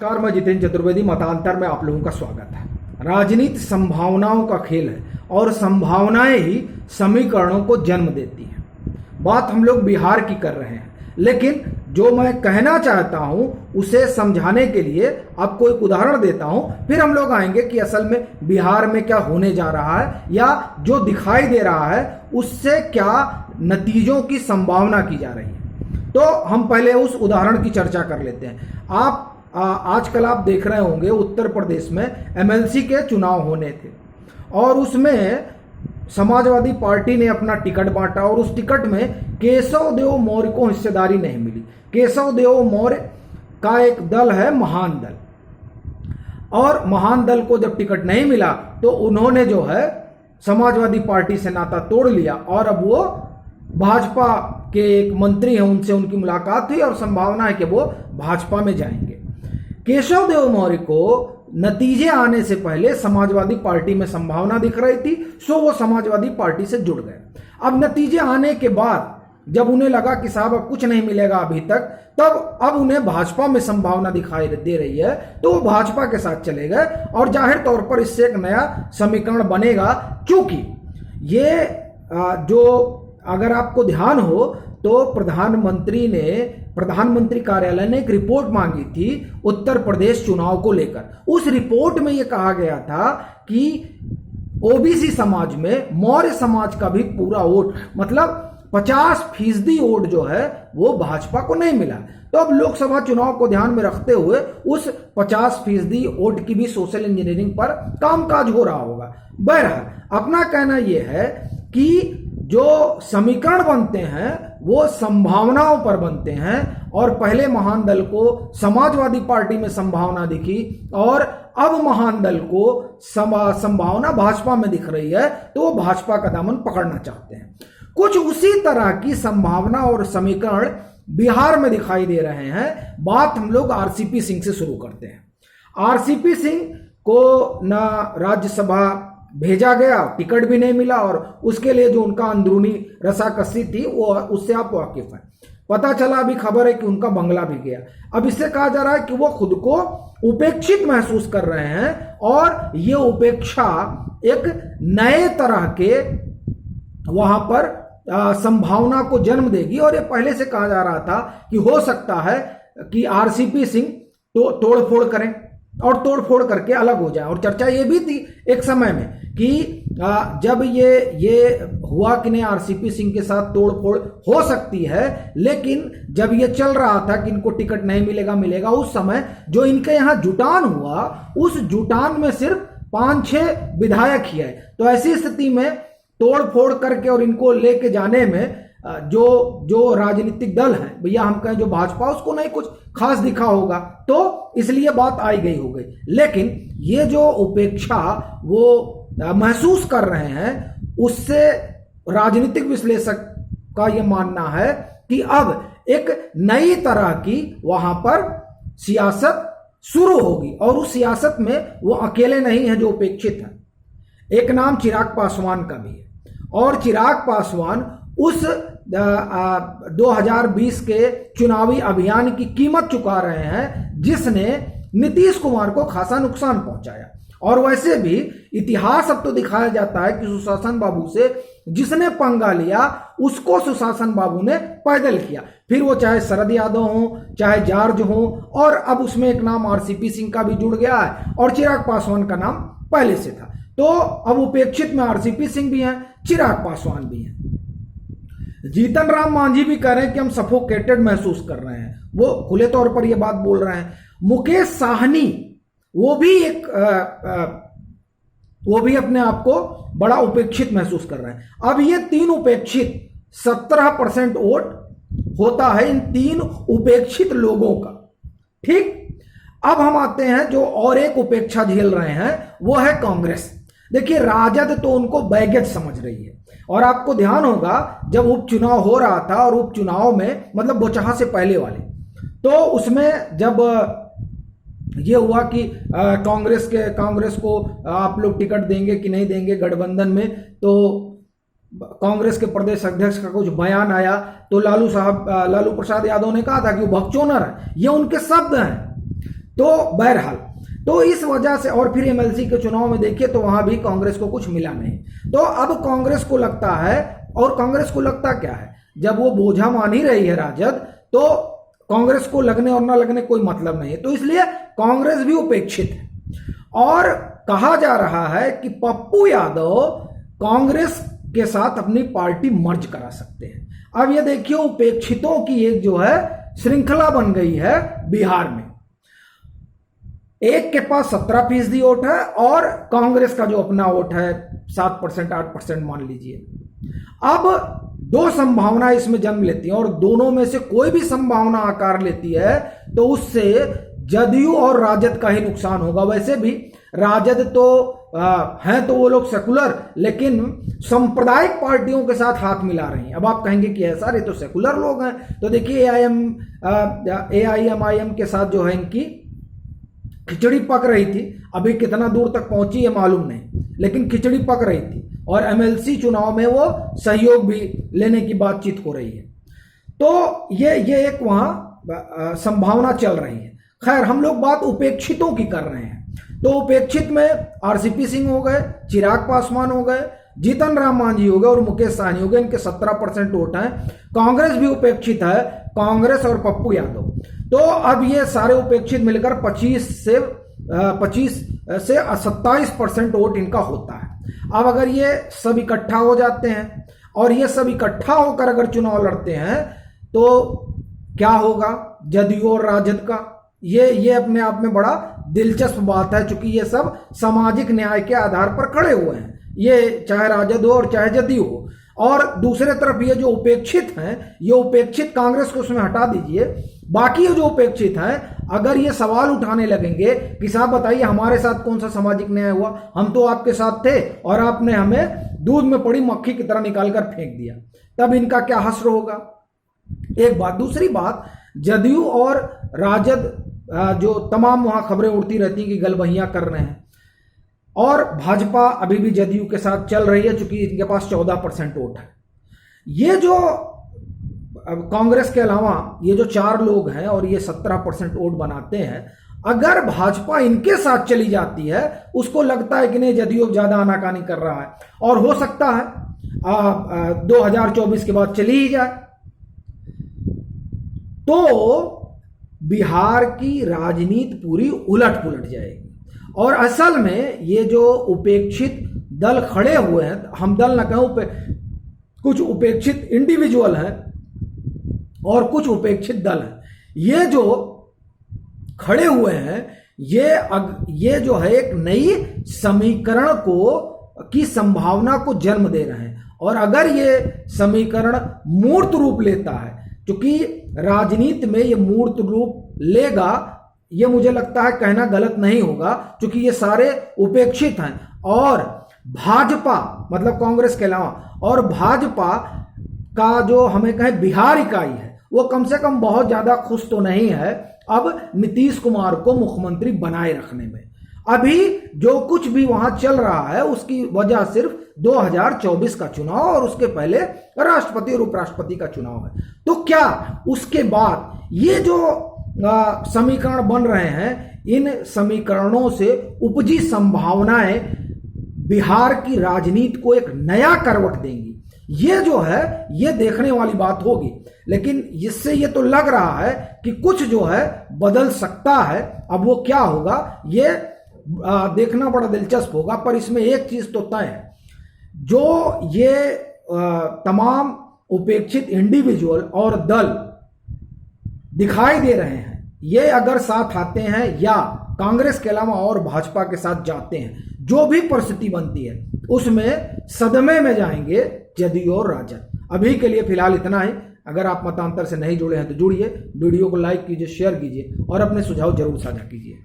नमस्कार, मैं जितेंद्र चतुर्वेदी। मतांतर में आप लोगों का स्वागत है। राजनीति संभावनाओं का खेल है और संभावनाएं ही समीकरणों को जन्म देती हैं। बात हम लोग बिहार की कर रहे हैं, लेकिन जो मैं कहना चाहता हूं उसे समझाने के लिए आपको एक उदाहरण देता हूं, फिर हम लोग आएंगे कि असल में बिहार में क्या होने जा रहा है या जो दिखाई दे रहा है उससे क्या नतीजों की संभावना की जा रही है। तो हम पहले उस उदाहरण की चर्चा कर लेते हैं। आजकल आप देख रहे होंगे उत्तर प्रदेश में एमएलसी के चुनाव होने थे और उसमें समाजवादी पार्टी ने अपना टिकट बांटा और उस टिकट में केशव देव मौर्य को हिस्सेदारी नहीं मिली। केशव देव मौर्य का एक दल है महान दल, और महान दल को जब टिकट नहीं मिला तो उन्होंने जो है समाजवादी पार्टी से नाता तोड़ लिया और अब वो भाजपा के एक मंत्री हैं, उनसे उनकी मुलाकात हुई और संभावना है कि वो भाजपा में जाएंगे। केशव देव मौर्य को नतीजे आने से पहले समाजवादी पार्टी में संभावना दिख रही थी, सो वो समाजवादी पार्टी से जुड़ गए। अब नतीजे आने के बाद जब उन्हें लगा कि साहब अब कुछ नहीं मिलेगा अभी तक, तब अब उन्हें भाजपा में संभावना दिखाई दे रही है, तो वो भाजपा के साथ चले गए और जाहिर तौर पर इससे एक नया समीकरण बनेगा। क्योंकि ये जो अगर आपको ध्यान हो तो प्रधानमंत्री कार्यालय ने एक रिपोर्ट मांगी थी उत्तर प्रदेश चुनाव को लेकर। उस रिपोर्ट में यह कहा गया था कि ओबीसी समाज में मौर्य समाज का भी पूरा वोट, मतलब 50% वोट जो है वो भाजपा को नहीं मिला। तो अब लोकसभा चुनाव को ध्यान में रखते हुए उस 50% वोट की भी सोशल इंजीनियरिंग पर कामकाज हो रहा होगा। बहरहाल अपना कहना यह है कि जो समीकरण बनते हैं वो संभावनाओं पर बनते हैं, और पहले महान दल को समाजवादी पार्टी में संभावना दिखी और अब महान दल को संभावना भाजपा में दिख रही है, तो वो भाजपा का दामन पकड़ना चाहते हैं। कुछ उसी तरह की संभावना और समीकरण बिहार में दिखाई दे रहे हैं। बात हम लोग आरसीपी सिंह से शुरू करते हैं। आरसीपी सिंह को ना राज्यसभा भेजा गया, टिकट भी नहीं मिला, और उसके लिए जो उनका अंदरूनी रसाकसी थी वो उससे आप वाकिफ हैं। पता चला, अभी खबर है कि उनका बंगला भी गया। अब इससे कहा जा रहा है कि वो खुद को उपेक्षित महसूस कर रहे हैं और ये उपेक्षा एक नए तरह के वहां पर संभावना को जन्म देगी। और ये पहले से कहा जा रहा था कि हो सकता है कि आरसीपी सिंह तो तोड़फोड़ करें और तोड़फोड़ करके अलग हो जाए। और चर्चा ये भी थी एक समय में कि जब ये हुआ कि नहीं आरसीपी सिंह के साथ तोड़फोड़ हो सकती है, लेकिन जब ये चल रहा था कि इनको टिकट नहीं मिलेगा, उस समय जो इनके यहाँ जुटान हुआ उस जुटान में सिर्फ 5-6 विधायक ही है। तो ऐसी स्थिति में तोड़फोड़ करके और इनको लेके जाने में जो राजनीतिक दल है, भैया हम कहें जो भाजपा, उसको नहीं कुछ खास दिखा होगा, तो इसलिए बात आई गई हो गई। लेकिन ये जो उपेक्षा वो महसूस कर रहे हैं, उससे राजनीतिक विश्लेषक का यह मानना है कि अब एक नई तरह की वहां पर सियासत शुरू होगी, और उस सियासत में वो अकेले नहीं है जो उपेक्षित है। एक नाम चिराग पासवान का भी है, और चिराग पासवान उस 2020 के चुनावी अभियान की कीमत चुका रहे हैं जिसने नीतीश कुमार को खासा नुकसान पहुंचाया। और वैसे भी इतिहास अब तो दिखाया जाता है कि सुशासन बाबू से जिसने पंगा लिया उसको सुशासन बाबू ने पैदल किया, फिर वो चाहे शरद यादव हो चाहे जॉर्ज हो, और अब उसमें एक नाम आरसीपी सिंह का भी जुड़ गया है और चिराग पासवान का नाम पहले से था। तो अब उपेक्षित में आरसीपी सिंह भी हैं, चिराग पासवान भी हैं। जीतन राम मांझी भी कह रहे हैं कि हम सफोकेटेड महसूस कर रहे हैं, वो खुले तौर पर ये बात बोल रहे हैं। मुकेश साहनी वो भी अपने आप को बड़ा उपेक्षित महसूस कर रहे हैं। अब ये 3 उपेक्षित 17% वोट होता है इन 3 उपेक्षित लोगों का। ठीक, अब हम आते हैं जो और एक उपेक्षा झेल रहे हैं, वो है कांग्रेस। देखिए, राजद तो उनको बैगेज समझ रही है, और आपको ध्यान होगा जब उपचुनाव हो रहा था, और उपचुनाव में मतलब बोचहा से पहले वाले, तो उसमें जब ये हुआ कि कांग्रेस को आप लोग टिकट देंगे कि नहीं देंगे गठबंधन में, तो कांग्रेस के प्रदेश अध्यक्ष का कुछ बयान आया, तो लालू प्रसाद यादव ने कहा था कि वो भगचोनर है, ये उनके शब्द हैं। तो बहरहाल, तो इस वजह से, और फिर एमएलसी के चुनाव में देखिए तो वहां भी कांग्रेस को कुछ मिला नहीं। तो अब कांग्रेस को लगता है, और कांग्रेस को लगता क्या है, जब वो बोझा मान ही रही है राजद, तो कांग्रेस को लगने और ना लगने कोई मतलब नहीं है। तो इसलिए कांग्रेस भी उपेक्षित है, और कहा जा रहा है कि पप्पू यादव कांग्रेस के साथ अपनी पार्टी मर्ज करा सकते हैं। अब ये देखिए, उपेक्षितों की एक जो है श्रृंखला बन गई है बिहार में। एक के पास 17% वोट है, और कांग्रेस का जो अपना वोट है 7% 8% मान लीजिए। अब दो संभावना इसमें जन्म लेती हैं, और दोनों में से कोई भी संभावना आकार लेती है तो उससे जदयू और राजद का ही नुकसान होगा। वैसे भी राजद तो हैं तो वो लोग सेकुलर, लेकिन सांप्रदायिक पार्टियों के साथ हाथ मिला रही हैं। अब आप कहेंगे कि है सर ये तो सेकुलर लोग हैं, तो देखिए AIMIM के साथ जो है इनकी खिचड़ी पक रही थी। अभी कितना दूर तक पहुंची है मालूम नहीं, लेकिन खिचड़ी पक रही थी, और MLC चुनाव में वो सहयोग भी लेने की बातचीत हो रही है। तो ये एक वहां संभावना चल रही है। खैर, हम लोग बात उपेक्षितों की कर रहे हैं। तो उपेक्षित में RCP सिंह हो गए, चिराग पासवान हो गए, जीतन राम मांझी हो गए और मुकेश सहनी हो गए। इनके 17% वोट हैं। कांग्रेस भी उपेक्षित है, कांग्रेस और पप्पू यादव। तो अब ये सारे उपेक्षित मिलकर 25 से 27% वोट इनका होता है। अब अगर ये सब इकट्ठा हो जाते हैं, और ये सब इकट्ठा होकर अगर चुनाव लड़ते हैं, तो क्या होगा जदयू और राजद का? ये अपने आप में बड़ा दिलचस्प बात है, क्योंकि ये सब सामाजिक न्याय के आधार पर खड़े हुए हैं, ये चाहे राजद हो और चाहे जदयू हो। और दूसरे तरफ ये जो उपेक्षित हैं, ये उपेक्षित कांग्रेस को उसमें हटा दीजिए, बाकी ये जो उपेक्षित हैं, अगर ये सवाल उठाने लगेंगे कि साहब बताइए हमारे साथ कौन सा सामाजिक न्याय हुआ, हम तो आपके साथ थे और आपने हमें दूध में पड़ी मक्खी की तरह निकालकर फेंक दिया, तब इनका क्या हश्र होगा? एक बात। दूसरी बात, जदयू और राजद जो तमाम वहां खबरें उड़ती रहती हैं कि गलबहियां कर रहे हैं, और भाजपा अभी भी जदयू के साथ चल रही है, चूंकि इनके पास 14% वोट है। ये जो कांग्रेस के अलावा ये जो 4 लोग हैं और ये 17% वोट बनाते हैं, अगर भाजपा इनके साथ चली जाती है, उसको लगता है कि नहीं जदयू ज्यादा आनाकानी कर रहा है, और हो सकता है 2024 के बाद चली ही जाए, तो बिहार की राजनीति पूरी उलट पुलट जाएगी। और असल में ये जो उपेक्षित दल खड़े हुए हैं, हम दल ना कहूं, कुछ उपेक्षित इंडिविजुअल हैं और कुछ उपेक्षित दल हैं, ये जो खड़े हुए हैं, ये जो है एक नई समीकरण की संभावना को जन्म दे रहे हैं। और अगर ये समीकरण मूर्त रूप लेता है, क्योंकि राजनीति में ये मूर्त रूप लेगा, ये मुझे लगता है कहना गलत नहीं होगा, क्योंकि ये सारे उपेक्षित हैं, और भाजपा मतलब कांग्रेस के अलावा, और भाजपा का जो हमें कहें बिहार इकाई है, वो कम से कम बहुत ज्यादा खुश तो नहीं है अब नीतीश कुमार को मुख्यमंत्री बनाए रखने में। अभी जो कुछ भी वहां चल रहा है उसकी वजह सिर्फ 2024 का चुनाव और उसके पहले राष्ट्रपति और उपराष्ट्रपति का चुनाव है। तो क्या उसके बाद ये जो समीकरण बन रहे हैं, इन समीकरणों से उपजी संभावनाएं बिहार की राजनीति को एक नया करवट देंगी? ये जो है ये देखने वाली बात होगी, लेकिन इससे ये तो लग रहा है कि कुछ जो है बदल सकता है। अब वो क्या होगा ये देखना बड़ा दिलचस्प होगा। पर इसमें एक चीज तो तय है, जो ये तमाम उपेक्षित इंडिविजुअल और दल दिखाई दे रहे हैं, ये अगर साथ आते हैं या कांग्रेस के अलावा और भाजपा के साथ जाते हैं, जो भी परिस्थिति बनती है उसमें सदमे में जाएंगे जदयू और राजद। अभी के लिए फिलहाल इतना ही। अगर आप मतांतर से नहीं जुड़े हैं तो जुड़िए, वीडियो को लाइक कीजिए, शेयर कीजिए और अपने सुझाव जरूर साझा कीजिए।